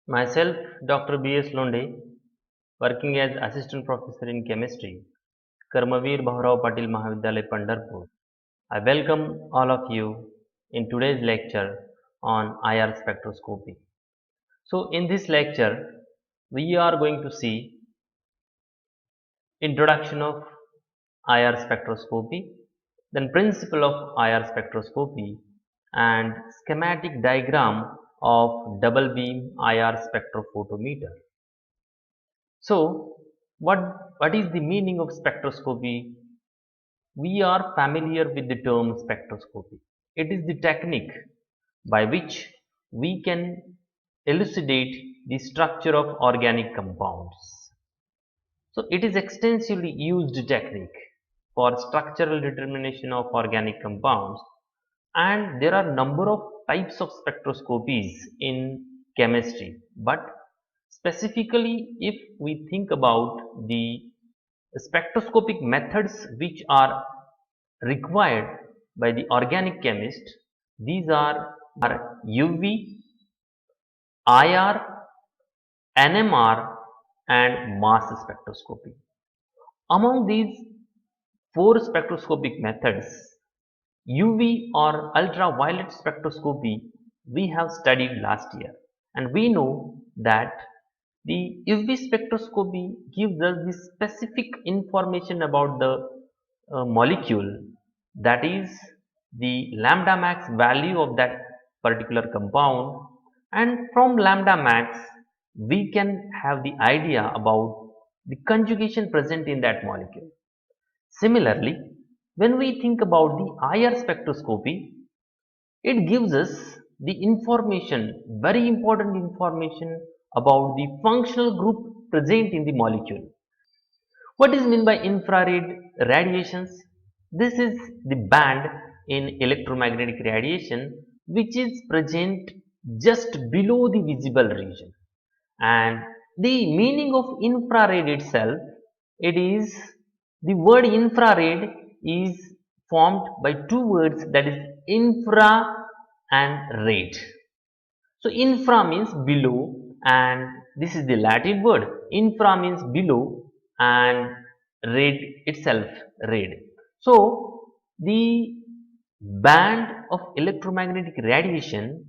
Myself, Dr. B.S. Londe, working as Assistant Professor in Chemistry, Karmavir Bhaurao Patil Mahavidyalaya, Pandharpur. I welcome all of you in today's lecture on IR spectroscopy. So, in this lecture, we are going to see introduction of IR spectroscopy, then principle of IR spectroscopy, and schematic diagram of double beam IR spectrophotometer. So, what is the meaning of spectroscopy? We are familiar with the term spectroscopy. It is the technique by which we can elucidate the structure of organic compounds. So, it is extensively used technique for structural determination of organic compounds, and there are number of types of spectroscopies in chemistry, but specifically if we think about the spectroscopic methods which are required by the organic chemist, these are UV, IR, NMR and mass spectroscopy. Among these four spectroscopic methods, UV or ultraviolet spectroscopy we have studied last year, and we know that the UV spectroscopy gives us the specific information about the molecule, that is the lambda max value of that particular compound, and from lambda max we can have the idea about the conjugation present in that molecule. Similarly, when we think about the IR spectroscopy, it gives us the information, very important information about the functional group present in the molecule. What is meant by infrared radiations? This is the band in electromagnetic radiation which is present just below the visible region. And the meaning of infrared itself, it is the word infrared is formed by two words, that is infra and red. So infra means below, and this is the Latin word. Infra means below and red itself red. So the band of electromagnetic radiation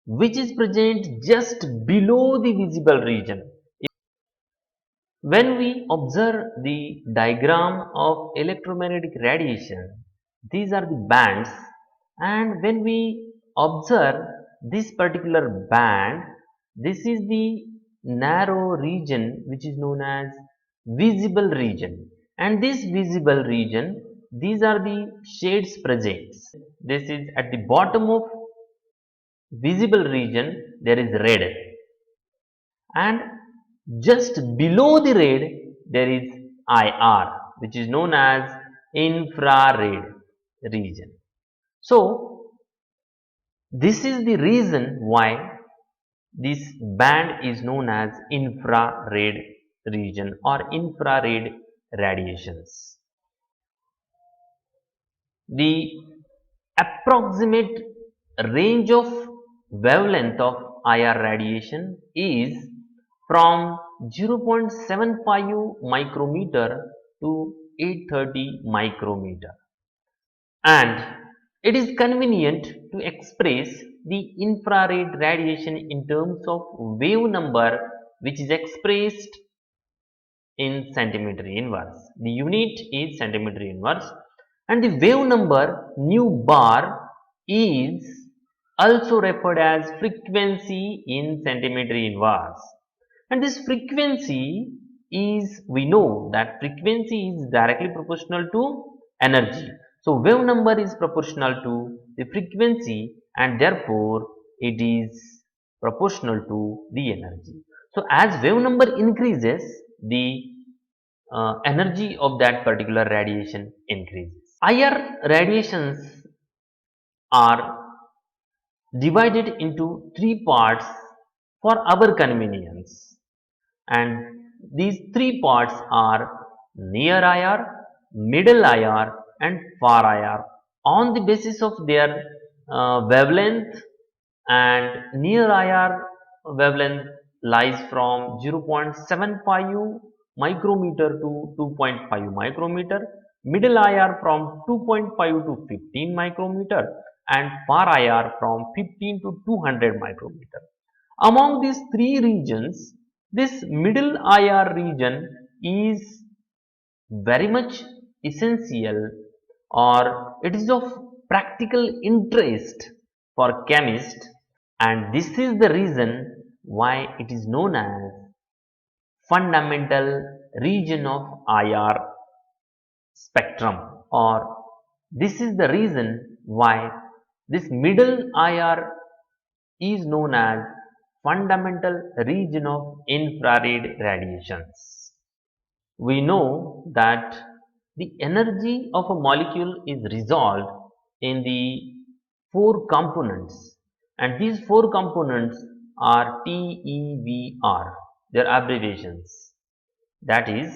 which is present just below the visible region. When we observe the diagram of electromagnetic radiation, these are the bands, and when we observe this particular band, this is the narrow region which is known as visible region, and this visible region, these are the shades present. This is at the bottom of visible region, there is red, and just below the red there is IR, which is known as infrared region. So this is the reason why this band is known as infrared region or infrared radiations. The approximate range of wavelength of IR radiation is from 0.75 micrometer to 830 micrometer, and it is convenient to express the infrared radiation in terms of wave number, which is expressed in centimeter inverse. The unit is centimeter inverse, and the wave number nu bar is also referred as frequency in centimeter inverse. And this frequency is, we know that frequency is directly proportional to energy. So wave number is proportional to the frequency, and therefore it is proportional to the energy. So as wave number increases, the energy of that particular radiation increases. IR radiations are divided into three parts for our convenience, and these three parts are near IR, middle IR and far IR on the basis of their wavelength, and near IR wavelength lies from 0.75 micrometer to 2.5 micrometer, middle IR from 2.5 to 15 micrometer, and far IR from 15 to 200 micrometer. Among these three regions, this middle IR region is very much essential, or it is of practical interest for chemists, and this is the reason why it is known as fundamental region of IR spectrum, or this is the reason why this middle IR is known as fundamental region of infrared radiations. We know that the energy of a molecule is resolved in the four components, and these four components are TeVr, their abbreviations, that is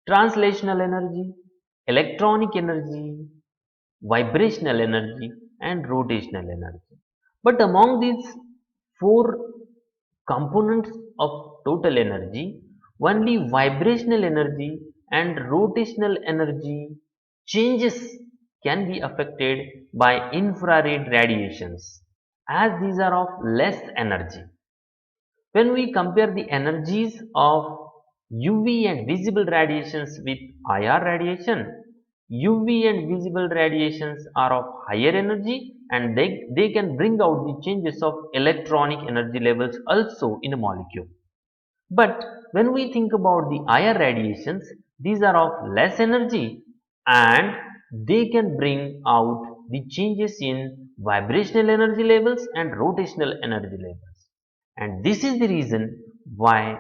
translational energy, electronic energy, vibrational energy, and rotational energy. But among these four components of total energy, only vibrational energy and rotational energy changes can be affected by infrared radiations, as these are of less energy. When we compare the energies of UV and visible radiations with IR radiation, UV and visible radiations are of higher energy, and they can bring out the changes of electronic energy levels also in a molecule. But when we think about the IR radiations, these are of less energy, and they can bring out the changes in vibrational energy levels and rotational energy levels. And this is the reason why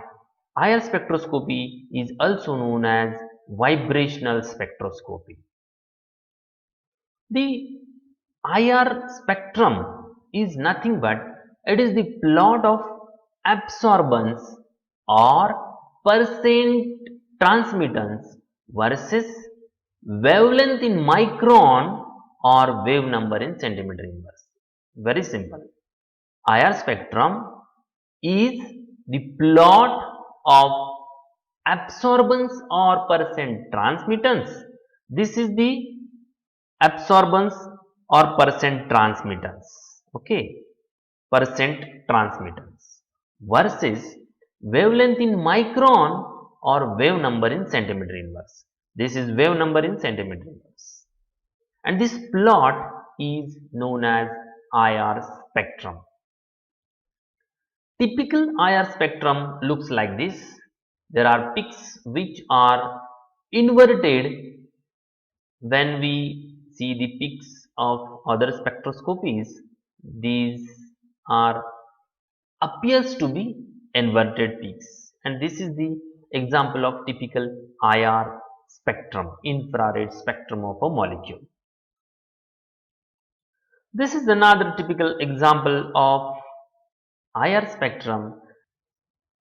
IR spectroscopy is also known as vibrational spectroscopy. The IR spectrum is nothing but it is the plot of absorbance or percent transmittance versus wavelength in micron or wave number in centimeter inverse. Very simple. IR spectrum is the plot of absorbance or percent transmittance. This is the absorbance or percent transmittance, okay, percent transmittance versus wavelength in micron or wave number in centimeter inverse. This is wave number in centimeter inverse, and this plot is known as IR spectrum. Typical IR spectrum looks like this. There are peaks which are inverted when we see the peaks of other spectroscopies. These are appears to be inverted peaks, and this is the example of typical IR spectrum, infrared spectrum of a molecule. This is another typical example of IR spectrum.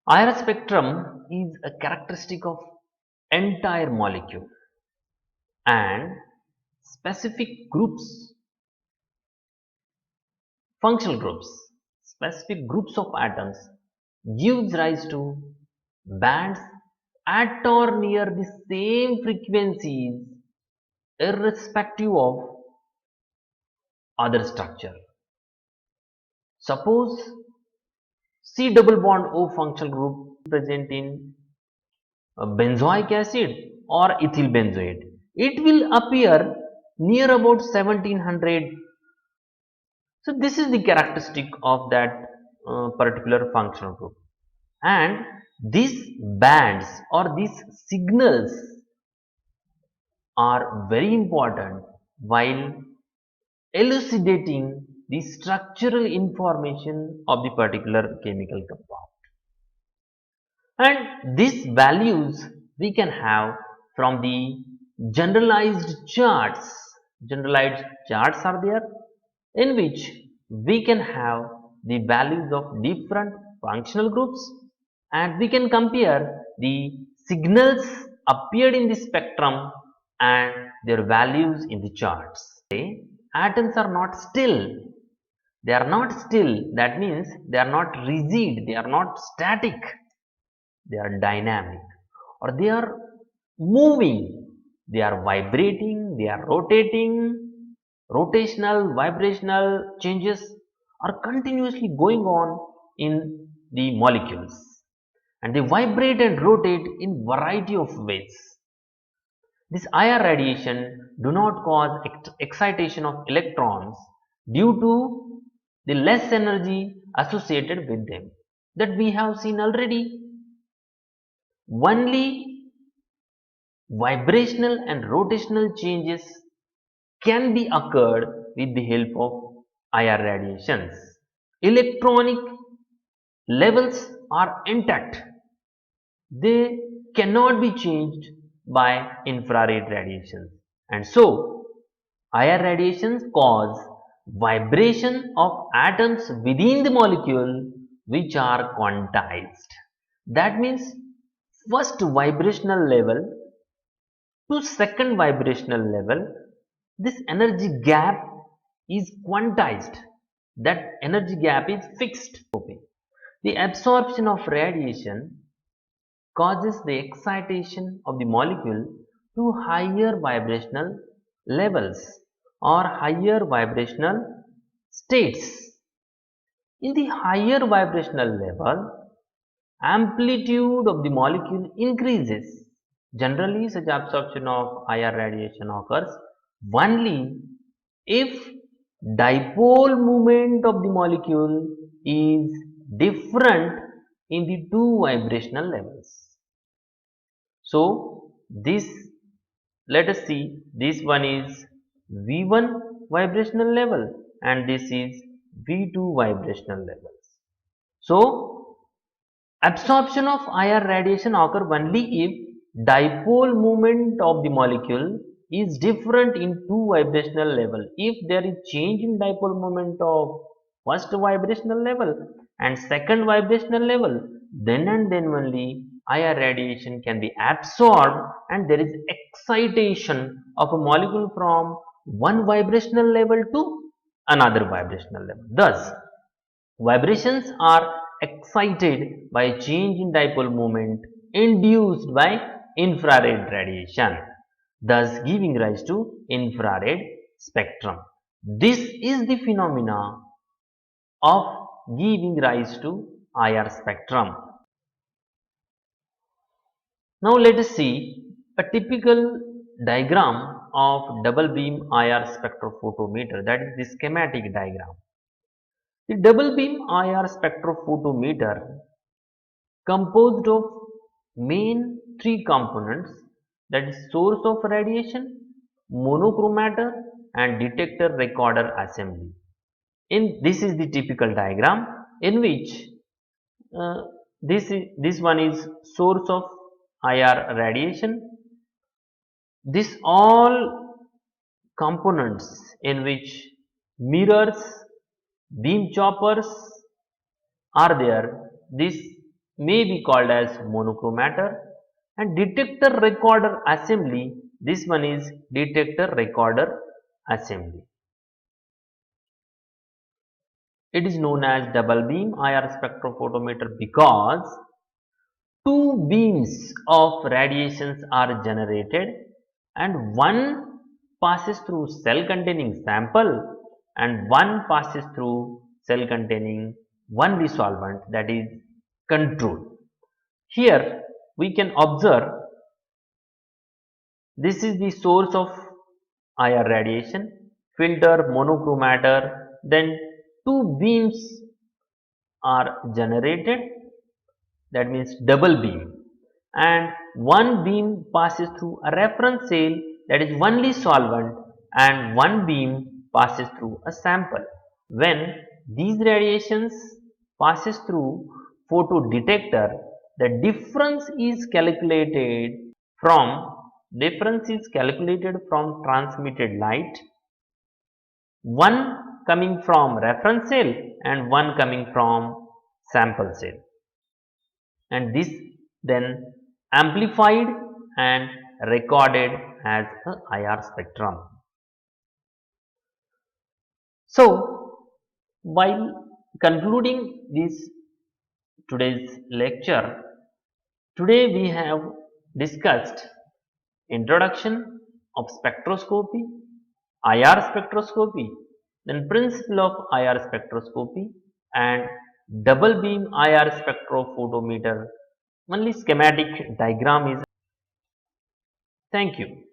IR spectrum is a characteristic of entire molecule, and specific groups, functional groups, specific groups of atoms gives rise to bands at or near the same frequencies irrespective of other structure. Suppose C double bond O functional group present in benzoic acid or ethyl benzoate. It will appear near about 1700. So this is the characteristic of that particular functional group, and these bands or these signals are very important while elucidating the structural information of the particular chemical compound. And these values we can have from the generalized charts. Generalized charts are there in which we can have the values of different functional groups, and we can compare the signals appeared in the spectrum and their values in the charts. Atoms are not still, They are not still. That means they are not rigid. They are not static. They are dynamic, or they are moving. They are vibrating. They are rotating. Rotational, vibrational changes are continuously going on in the molecules, and they vibrate and rotate in variety of ways. This IR radiation do not cause excitation of electrons due to the less energy associated with them, that we have seen already. Only vibrational and rotational changes can be occurred with the help of IR radiations. Electronic levels are intact. They cannot be changed by infrared radiations, and so IR radiations cause vibration of atoms within the molecule which are quantized. That means first vibrational level to second vibrational level, this energy gap is quantized. That energy gap is fixed. The absorption of radiation causes the excitation of the molecule to higher vibrational levels or higher vibrational states. In the higher vibrational level, amplitude of the molecule increases. Generally, such absorption of IR radiation occurs only if dipole moment of the molecule is different in the two vibrational levels. So, this, let us see, this one is V1 vibrational level and this is V2 vibrational levels. So, absorption of IR radiation occur only if dipole moment of the molecule is different in two vibrational level. If there is change in dipole moment of first vibrational level and second vibrational level, then and then only IR radiation can be absorbed and there is excitation of a molecule from one vibrational level to another vibrational level. Thus, vibrations are excited by a change in dipole moment induced by infrared radiation, thus giving rise to infrared spectrum. This is the phenomena of giving rise to IR spectrum. Now let us see a typical diagram of double beam IR spectrophotometer, that is the schematic diagram. The double beam IR spectrophotometer composed of main three components, that is source of radiation, monochromator and detector recorder assembly. This is the typical diagram in which this one is source of IR radiation. This all components in which mirrors, beam choppers are there. This may be called as monochromator, and detector recorder assembly. This one is detector recorder assembly. It is known as double beam IR spectrophotometer because two beams of radiations are generated and one passes through cell containing sample and one passes through cell containing only solvent, that is control. Here we can observe this is the source of IR radiation, filter, monochromator, then two beams are generated, that means double beam, and one beam passes through a reference cell, that is only solvent, and one beam passes through a sample. When these radiations passes through photodetector, the difference is calculated from transmitted light, one coming from reference cell and one coming from sample cell, and this then amplified and recorded as a IR spectrum. So, While concluding this today's lecture, today we have discussed introduction of spectroscopy, IR spectroscopy, then principle of IR spectroscopy and double beam IR spectrophotometer. Only schematic diagram is. Thank you.